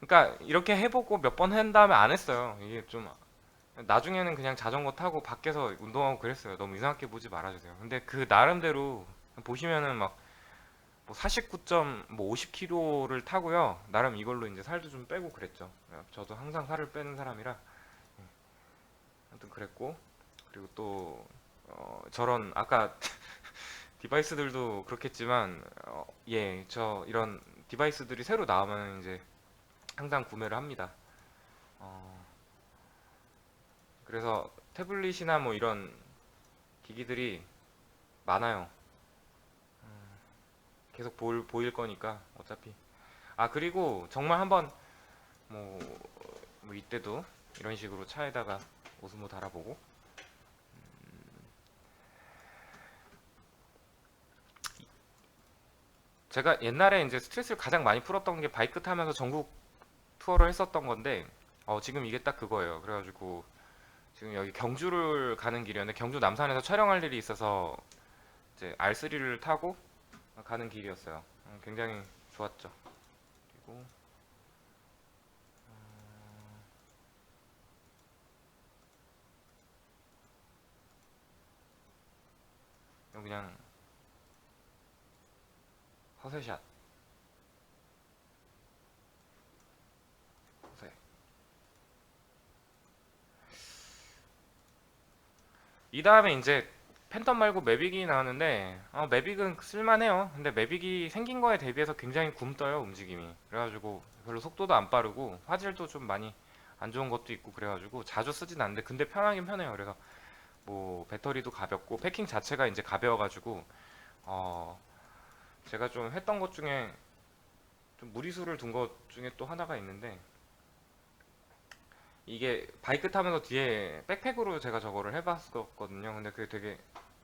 그러니까 이렇게 해보고 몇 번 한 다음에 안 했어요. 이게 좀 나중에는 그냥 자전거 타고 밖에서 운동하고 그랬어요. 너무 이상하게 보지 말아주세요. 근데 그 나름대로 보시면은 막 뭐 49점 뭐 50km를 타고요. 나름 이걸로 이제 살도 좀 빼고 그랬죠. 저도 항상 살을 빼는 사람이라 아무튼 그랬고 그리고 또 저런 아까 디바이스들도 그렇겠지만 예, 저 이런 디바이스들이 새로 나오면 이제 항상 구매를 합니다. 그래서 태블릿이나 뭐 이런 기기들이 많아요. 계속 보일 거니까 어차피. 아 그리고 정말 한번 뭐, 뭐 이때도 이런 식으로 차에다가 오스모 달아보고 제가 옛날에 이제 스트레스를 가장 많이 풀었던 게 바이크 타면서 전국 투어를 했었던 건데 지금 이게 딱 그거예요. 그래가지고 지금 여기 경주를 가는 길이었는데 경주 남산에서 촬영할 일이 있어서 이제 R3를 타고 가는 길이었어요. 굉장히 좋았죠. 그리고 그냥 허세샷 이 다음에 이제 팬텀 말고 매빅이 나왔는데 매빅은 쓸만해요. 근데 매빅이 생긴 거에 대비해서 굉장히 굼떠요 움직임이. 그래가지고 별로 속도도 안 빠르고 화질도 좀 많이 안 좋은 것도 있고 그래가지고 자주 쓰진 않는데 근데 편하긴 편해요. 그래서 뭐 배터리도 가볍고 패킹 자체가 이제 가벼워가지고 어 제가 좀 했던 것 중에 좀 무리수를 둔 것 중에 또 하나가 있는데 이게 바이크 타면서 뒤에 백팩으로 제가 저거를 해봤었거든요. 근데 그게 되게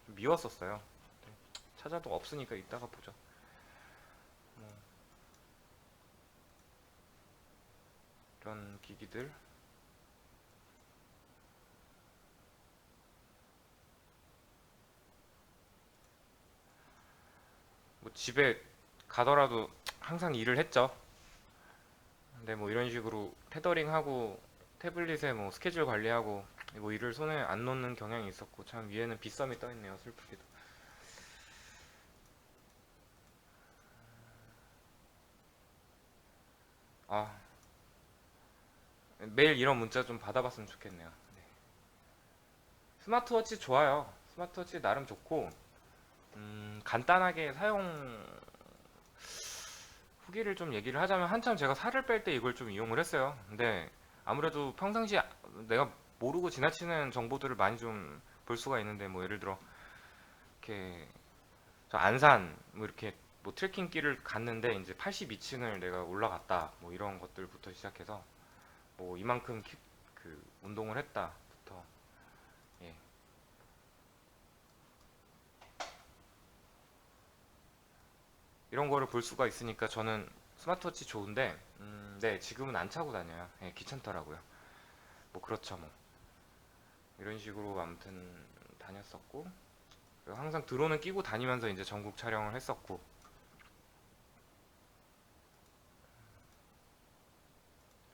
좀 미웠었어요. 찾아도 없으니까 이따가 보죠. 뭐 이런 기기들. 뭐 집에 가더라도 항상 일을 했죠. 근데 뭐 이런 식으로 테더링하고 태블릿에 뭐 스케줄 관리하고 뭐 일을 손에 안 놓는 경향이 있었고 참 위에는 빗썸이 떠 있네요. 슬프게도. 아 매일 이런 문자 좀 받아봤으면 좋겠네요. 네. 스마트워치 좋아요. 스마트워치 나름 좋고 간단하게 사용 후기를 좀 얘기를 하자면 한참 제가 살을 뺄 때 이걸 좀 이용을 했어요. 근데 아무래도 평상시 내가 모르고 지나치는 정보들을 많이 좀 볼 수가 있는데 뭐 예를 들어 이렇게 저 안산 뭐 이렇게 뭐 트레킹길을 갔는데 이제 82층을 내가 올라갔다 뭐 이런 것들부터 시작해서 뭐 이만큼 그 운동을 했다부터 예. 이런 거를 볼 수가 있으니까 저는 스마트워치 좋은데 네 지금은 안 차고 다녀요. 예, 귀찮더라고요. 뭐 그렇죠 뭐 이런 식으로 아무튼 다녔었고 그리고 항상 드론은 끼고 다니면서 이제 전국 촬영을 했었고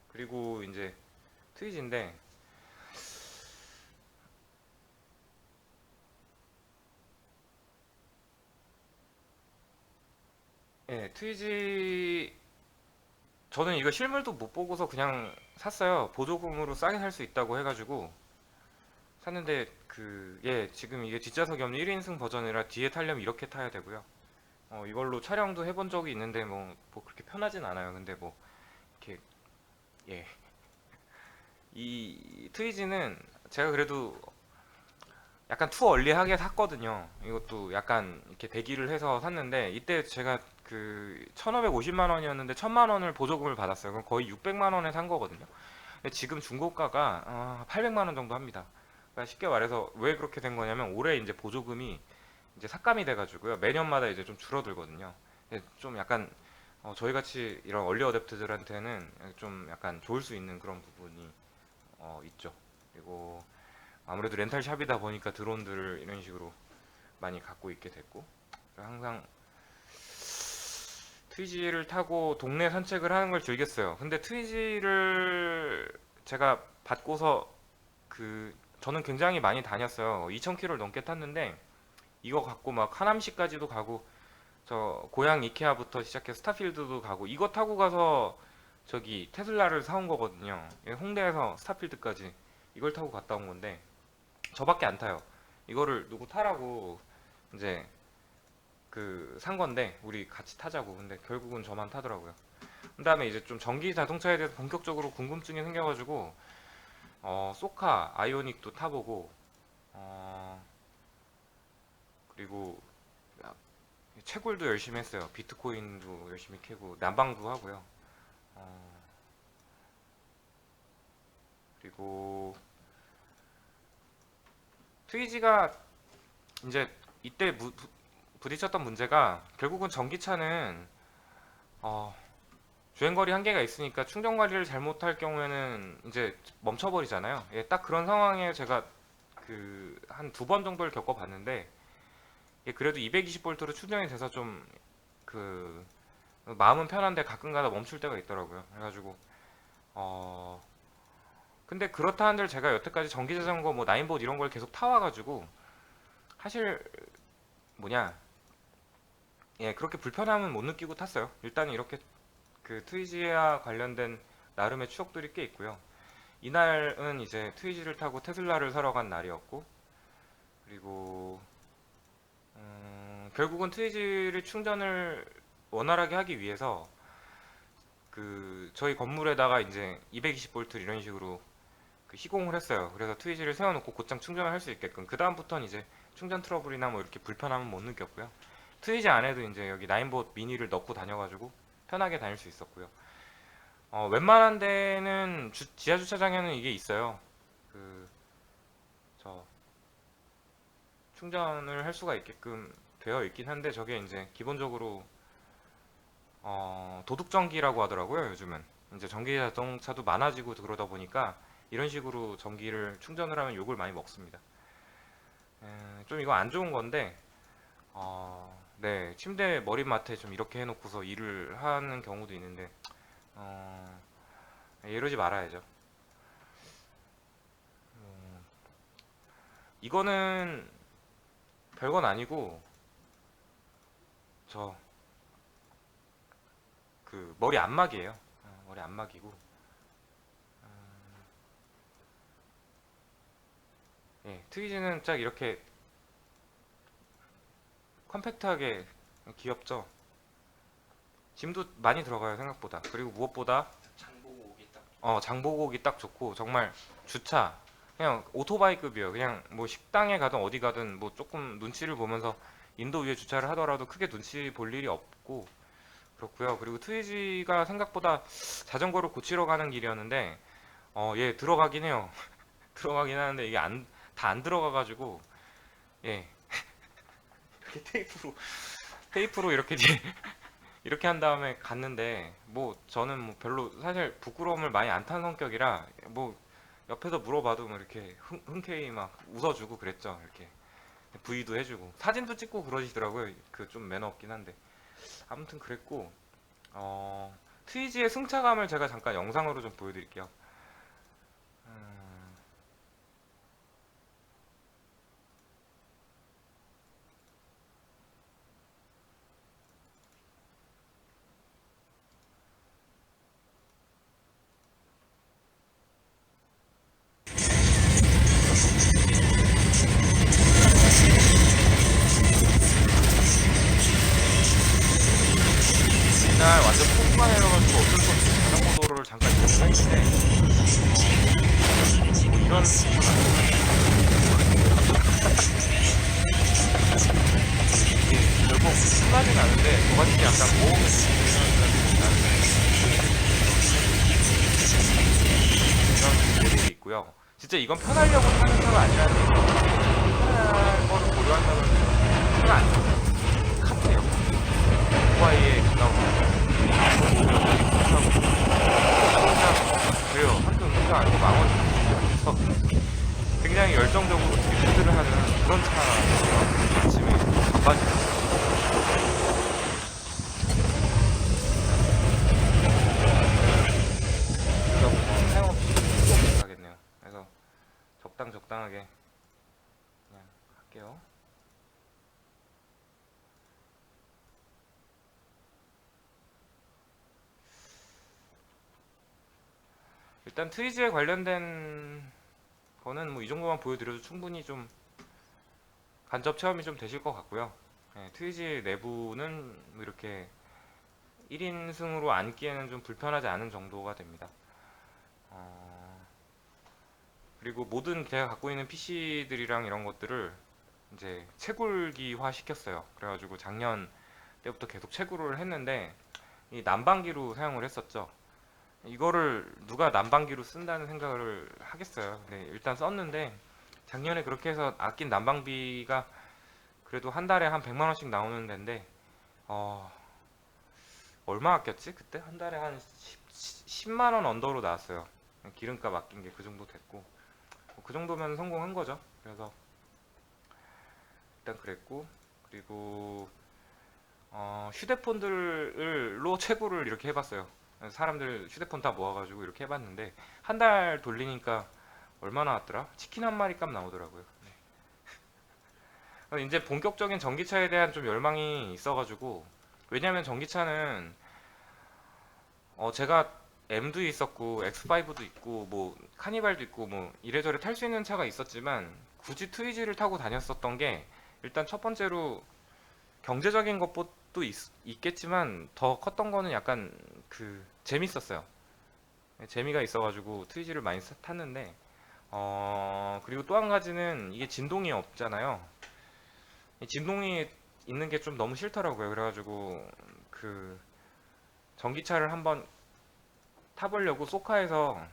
그리고 이제 트위지인데 예 트위지 저는 이거 실물도 못 보고서 그냥 샀어요. 보조금으로 싸게 살 수 있다고 해가지고 샀는데 그게 지금 이게 뒷좌석이 없는 1인승 버전이라 뒤에 타려면 이렇게 타야 되고요. 이걸로 촬영도 해본 적이 있는데 뭐 그렇게 편하진 않아요. 근데 뭐 이렇게 예. 이 트위지는 제가 그래도 약간 투얼리하게 샀거든요. 이것도 약간 이렇게 대기를 해서 샀는데 이때 제가 그 1,550만 원이었는데 1,000만 원을 보조금을 받았어요. 그럼 거의 600만 원에 산 거거든요. 근데 지금 중고가가 800만 원 정도 합니다. 그러니까 쉽게 말해서 왜 그렇게 된 거냐면 올해 이제 보조금이 이제 삭감이 돼가지고요. 매년마다 이제 좀 줄어들거든요. 좀 약간 저희 같이 이런 얼리 어댑터들한테는 좀 약간 좋을 수 있는 그런 부분이 있죠. 그리고 아무래도 렌탈 샵이다 보니까 드론들을 이런 식으로 많이 갖고 있게 됐고 항상 트위지를 타고 동네 산책을 하는 걸 즐겼어요. 근데 트위지를 제가 받고서 저는 굉장히 많이 다녔어요. 2,000km를 넘게 탔는데 이거 갖고 막 하남시까지도 가고 저 고향 이케아부터 시작해서 스타필드도 가고 이거 타고 가서 저기 테슬라를 사온 거거든요. 홍대에서 스타필드까지 이걸 타고 갔다 온 건데 저밖에 안 타요. 이거를 누구 타라고 이제 산 건데 우리 같이 타자고. 근데 결국은 저만 타더라고요. 그다음에 이제 좀 전기 자동차에 대해서 본격적으로 궁금증이 생겨가지고 소카 아이오닉도 타보고 그리고 채굴도 열심히 했어요. 비트코인도 열심히 캐고 난방도 하고요. 그리고 트위지가 이제 이때 부딪혔던 문제가 결국은 전기차는 주행거리 한계가 있으니까 충전거리를 잘못할 경우에는 이제 멈춰버리잖아요. 예, 딱 그런 상황에 제가 한 두 번 정도를 겪어봤는데 예, 그래도 220V로 충전이 돼서 좀 마음은 편한데 가끔가다 멈출 때가 있더라고요. 그래가지고 근데 그렇다 한들 제가 여태까지 전기자전거 뭐 나인봇 이런 걸 계속 타와가지고 사실 뭐냐 예 그렇게 불편함은 못 느끼고 탔어요. 일단 이렇게 트위지와 관련된 나름의 추억들이 꽤 있고요. 이날은 이제 트위지를 타고 테슬라를 사러 간 날이었고 그리고 결국은 트위지를 충전을 원활하게 하기 위해서 그 저희 건물에다가 이제 220V 이런 식으로 그 시공을 했어요. 그래서 트위지를 세워놓고 곧장 충전을 할 수 있게끔. 그 다음부터는 이제 충전 트러블이나 뭐 이렇게 불편함은 못 느꼈고요. 트위지 안에도 이제 여기 나인봇 미니를 넣고 다녀가지고 편하게 다닐 수 있었고요. 웬만한 데는 지하 주차장에는 이게 있어요. 그 저 충전을 할 수가 있게끔 되어 있긴 한데 저게 이제 기본적으로 도둑전기라고 하더라고요. 요즘은 이제 전기 자동차도 많아지고 그러다 보니까 이런 식으로 전기를 충전을 하면 욕을 많이 먹습니다. 좀 이거 안 좋은 건데 네, 침대 머리맡에 좀 이렇게 해놓고서 일을 하는 경우도 있는데 이러지 말아야죠. 이거는 별건 아니고 저 그 머리 안마기예요. 머리 안마기고 예, 트위지는 딱 이렇게 컴팩트하게 귀엽죠. 짐도 많이 들어가요 생각보다. 그리고 무엇보다
장보고 오기 딱.
장보고 오기 딱 좋고 정말 주차 그냥 오토바이급이에요. 그냥 뭐 식당에 가든 어디 가든 뭐 조금 눈치를 보면서 인도 위에 주차를 하더라도 크게 눈치 볼 일이 없고 그렇고요. 그리고 트위지가 생각보다 자전거를 고치러 가는 길이었는데 예 들어가긴 해요. 들어가긴 하는데 이게 다 안 들어가가지고 예 이렇게 테이프로 이렇게 이렇게 한 다음에 갔는데 뭐 저는 뭐 별로 사실 부끄러움을 많이 안 타는 성격이라 뭐 옆에서 물어봐도 뭐 이렇게 흔쾌히 막 웃어주고 그랬죠. 이렇게 부위도 해주고 사진도 찍고 그러시더라고요. 그 좀 매너 없긴 한데 아무튼 그랬고 트위지의 승차감을 제가 잠깐 영상으로 좀 보여드릴게요. 이날 완전 폭우가 내려가지고 어쩔 수 없이 자전거 도로를 잠깐 이용을 했는데 뭐 이런 이게 결국 순하진 않은데 저같이 약간 모험을 즐기는 사람들이 이런 분들이 있고요. 진짜 이건 편하려고 하는 차가 아니라는 얘기예요. 편할 거를 고려한다면 차가 아니에요. 카트예요. 두바이에 갔다 오면 그래요. 한두 운전 아니고 망원에서 굉장히 열정적으로 드리프트를 하는 그런 차예요. 아침에 반바지 그러다 보면 사용없이 수업을 가겠네요. 그래서 적당하게 그냥 할게요. 일단 트위즈에 관련된 거는 뭐 이 정도만 보여드려도 충분히 좀 간접 체험이 좀 되실 것 같고요. 네, 트위즈 내부는 뭐 이렇게 1인승으로 앉기에는 좀 불편하지 않은 정도가 됩니다. 그리고 모든 제가 갖고 있는 PC들이랑 이런 것들을 이제 채굴기화 시켰어요. 그래가지고 작년 때부터 계속 채굴을 했는데 이 난방기로 사용을 했었죠. 이거를 누가 난방기로 쓴다는 생각을 하겠어요. 네, 일단 썼는데 작년에 그렇게 해서 아낀 난방비가 그래도 한 달에 한 100만 원씩 나오는 데인데 얼마 아꼈지? 그때 한 달에 한 10만 원 언더로 나왔어요. 기름값 아낀 게 그 정도 됐고 그 정도면 성공한 거죠. 그래서 일단 그랬고 그리고 휴대폰들로 채굴을 이렇게 해봤어요. 사람들 휴대폰 다 모아가지고 이렇게 해봤는데 한 달 돌리니까 얼마 나왔더라? 치킨 한 마리 값 나오더라고요. 네. 이제 본격적인 전기차에 대한 좀 열망이 있어가지고 왜냐면 전기차는 제가 M도 있었고 X5도 있고 뭐 카니발도 있고 뭐 이래저래 탈 수 있는 차가 있었지만 굳이 트위지를 타고 다녔었던 게 일단 첫 번째로 경제적인 것도 있겠지만 더 컸던 거는 약간 그 재밌었어요. 재미가 있어가지고 트위지를 많이 탔는데 그리고 또 한 가지는 이게 진동이 없잖아요. 이 진동이 있는 게 좀 너무 싫더라고요. 그래가지고 그 전기차를 한번 타보려고 소카에서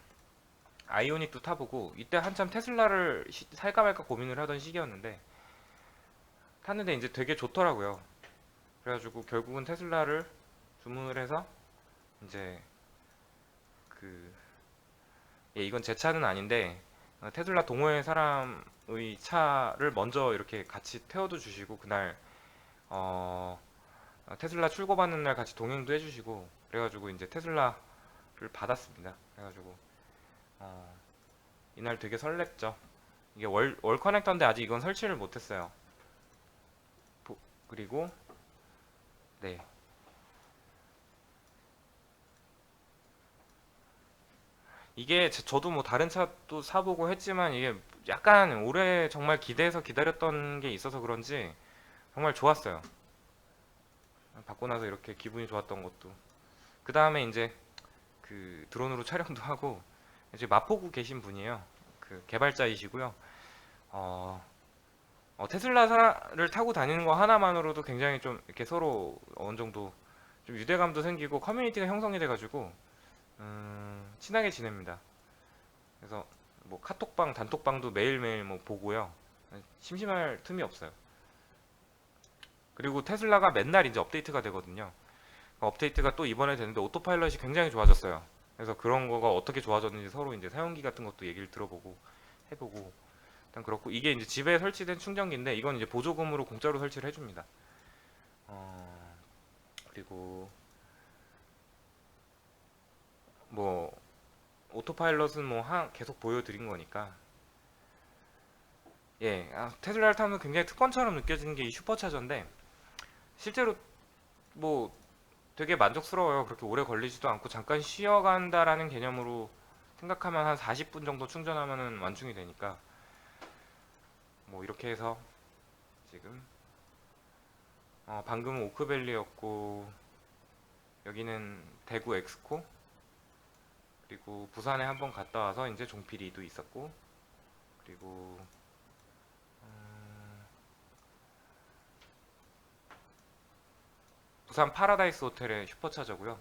아이오닉도 타보고 이때 한참 테슬라를 살까 말까 고민을 하던 시기였는데 탔는데 이제 되게 좋더라고요. 그래가지고 결국은 테슬라를 주문을 해서 이제 그 이건 제 차는 아닌데 테슬라 동호회 사람의 차를 먼저 이렇게 같이 태워도 주시고 그날 테슬라 출고받는 날 같이 동행도 해주시고 그래가지고 이제 테슬라를 받았습니다. 그래가지고 이날 되게 설렜죠. 이게 월 커넥터인데 아직 이건 설치를 못했어요. 그리고 네 이게 저도 뭐 다른 차도 사보고 했지만 이게 약간 오래 정말 기대해서 기다렸던 게 있어서 그런지 정말 좋았어요. 받고 나서 이렇게 기분이 좋았던 것도. 그 다음에 이제 그 드론으로 촬영도 하고 이제 마포구 계신 분이에요. 그 개발자이시고요. 테슬라를 타고 다니는 거 하나만으로도 굉장히 좀 이렇게 서로 어느 정도 좀 유대감도 생기고 커뮤니티가 형성이 돼가지고 친하게 지냅니다. 그래서 뭐 카톡방, 단톡방도 매일매일 뭐 보고요. 심심할 틈이 없어요. 그리고 테슬라가 맨날 이제 업데이트가 되거든요. 업데이트가 또 이번에 되는데 오토파일럿이 굉장히 좋아졌어요. 그래서 그런 거가 어떻게 좋아졌는지 서로 이제 사용기 같은 것도 얘기를 들어보고 해보고 일단 그렇고 이게 이제 집에 설치된 충전기인데 이건 이제 보조금으로 공짜로 설치를 해줍니다. 그리고 뭐 오토파일럿은 뭐 계속 보여드린 거니까 테슬라를 타면 굉장히 특권처럼 느껴지는 게 이 슈퍼차저인데 실제로 뭐 되게 만족스러워요. 그렇게 오래 걸리지도 않고 잠깐 쉬어간다라는 개념으로 생각하면 한 40분 정도 충전하면은 완충이 되니까 뭐 이렇게 해서 지금 방금은 오크밸리였고 여기는 대구 엑스코 그리고 부산에 한번 갔다 와서 이제 종필이도 있었고 그리고 부산 파라다이스 호텔의 슈퍼차저고요.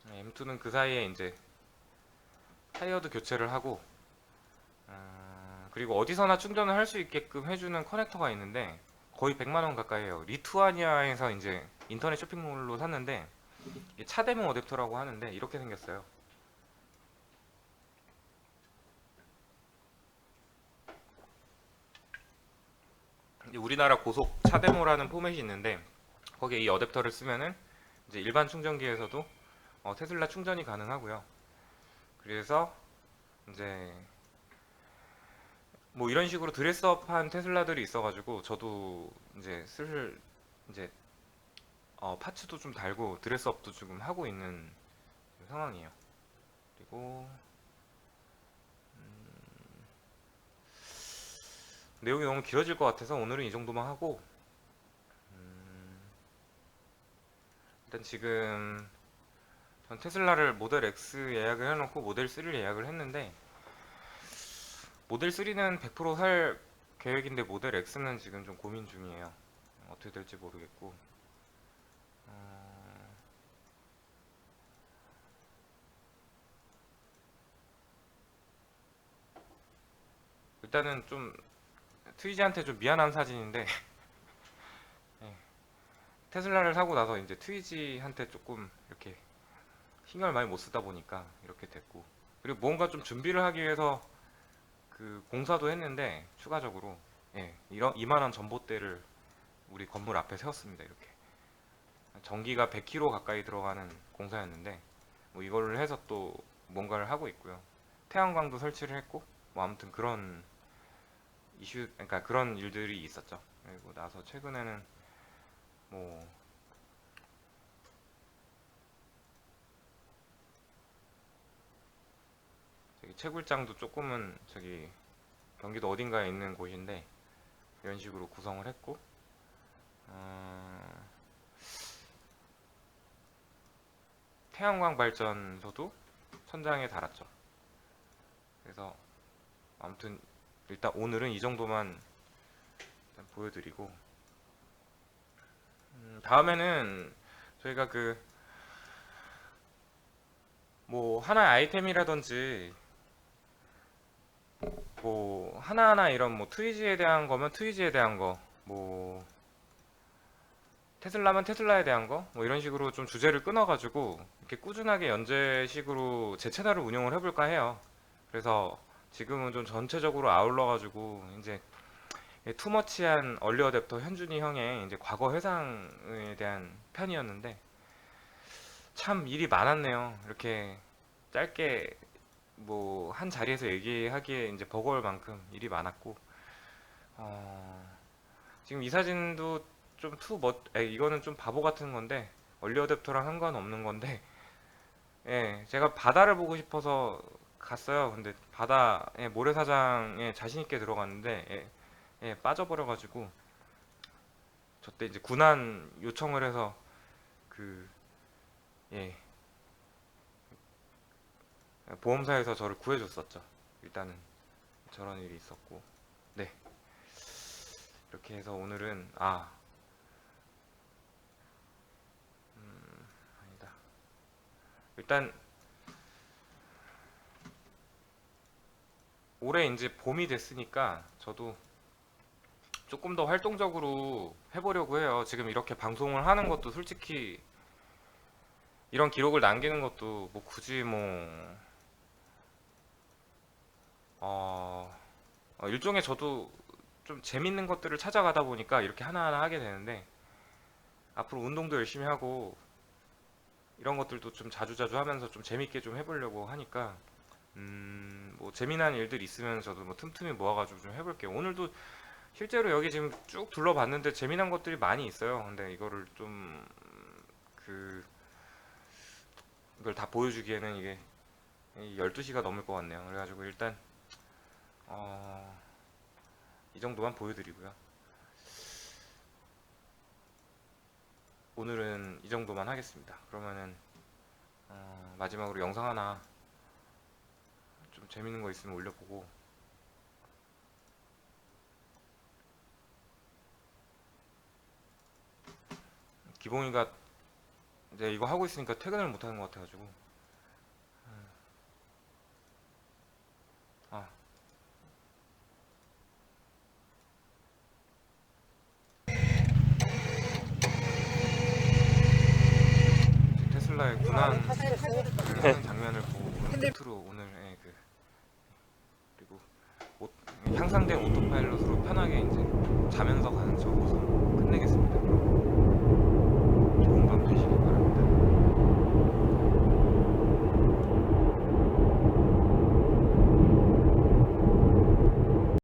M2는 그 사이에 이제 타이어도 교체를 하고 그리고 어디서나 충전을 할 수 있게끔 해주는 커넥터가 있는데 거의 100만 원 가까이 해요. 리투아니아에서 이제 인터넷 쇼핑몰로 샀는데 이게 차대문 어댑터라고 하는데 이렇게 생겼어요. 우리나라 고속 차데모라는 포맷이 있는데 거기에 이 어댑터를 쓰면은 이제 일반 충전기에서도 테슬라 충전이 가능하고요. 그래서 이제 뭐 이런 식으로 드레스업한 테슬라들이 있어가지고 저도 이제 슬슬 이제 파츠도 좀 달고 드레스업도 지금 하고 있는 상황이에요. 그리고 내용이 너무 길어질 것 같아서 오늘은 이 정도만 하고 일단 지금 전 테슬라를 모델 X 예약을 해놓고 모델 3를 예약을 했는데 모델 3는 100%살 계획인데 모델 X는 지금 좀 고민 중이에요. 어떻게 될지 모르겠고 일단은 좀 트위지한테 좀 미안한 사진인데 예, 테슬라를 사고 나서 이제 트위지한테 조금 이렇게 신경을 많이 못 쓰다 보니까 이렇게 됐고 그리고 뭔가 좀 준비를 하기 위해서 그 공사도 했는데 추가적으로 이만한 전봇대를 우리 건물 앞에 세웠습니다. 이렇게 전기가 100kg 가까이 들어가는 공사였는데 뭐 이거를 해서 또 뭔가를 하고 있고요. 태양광도 설치를 했고 뭐 아무튼 그런 그러니까 그런 일들이 있었죠. 그리고 나서 최근에는 뭐 저기 채굴장도 조금은 저기 경기도 어딘가에 있는 곳인데 이런 식으로 구성을 했고, 태양광 발전소도 천장에 달았죠. 그래서 아무튼 일단 오늘은 이 정도만 일단 보여드리고, 다음에는 저희가 그 뭐 하나의 아이템이라든지 뭐 하나하나 이런 뭐 트위지에 대한 거면 트위지에 대한 거, 뭐 테슬라면 테슬라에 대한 거, 뭐 이런 식으로 좀 주제를 끊어가지고 이렇게 꾸준하게 연재식으로 제 채널을 운영을 해볼까 해요. 그래서 지금은 좀 전체적으로 아울러가지고 이제 투머치한 얼리 어댑터 현준이 형의 이제 과거 회상에 대한 편이었는데 참 일이 많았네요. 이렇게 짧게 뭐 한 자리에서 얘기하기에 이제 버거울 만큼 일이 많았고, 지금 이 사진도 좀 이거는 좀 바보 같은 건데 얼리 어댑터랑 상관없는 건데, 예, 제가 바다를 보고 싶어서 갔어요. 근데 바다에 모래사장에 자신 있게 들어갔는데 빠져버려가지고 저때 이제 군안 요청을 해서 그 예, 보험사에서 저를 구해줬었죠. 일단은 저런 일이 있었고, 네, 이렇게 해서 오늘은 아니다. 일단 올해 이제 봄이 됐으니까 저도 조금 더 활동적으로 해보려고 해요. 지금 이렇게 방송을 하는 것도 솔직히 이런 기록을 남기는 것도 뭐 굳이 일종의 저도 좀 재밌는 것들을 찾아가다 보니까 이렇게 하나하나 하게 되는데, 앞으로 운동도 열심히 하고 이런 것들도 좀 자주자주 하면서 좀 재밌게 좀 해보려고 하니까 뭐 재미난 일들 있으면 저도 뭐 틈틈이 모아가지고 좀 해볼게요. 오늘도 실제로 여기 지금 쭉 둘러봤는데 재미난 것들이 많이 있어요. 근데 이거를 좀 이걸 다 보여주기에는 이게 12시가 넘을 것 같네요. 그래가지고 일단 이 정도만 보여드리고요. 오늘은 이 정도만 하겠습니다. 그러면은 마지막으로 영상 하나 좀 재밌는 거 있으면 올려보고, 기봉이가 이제 이거 하고 있으니까 퇴근을 못 하는 것 같아가지고 테슬라의 군안 하는 장면을 보고 끝으로 오늘 그리고 향상된 오토파일럿으로 편하게 이제 자면서 가는 저 모습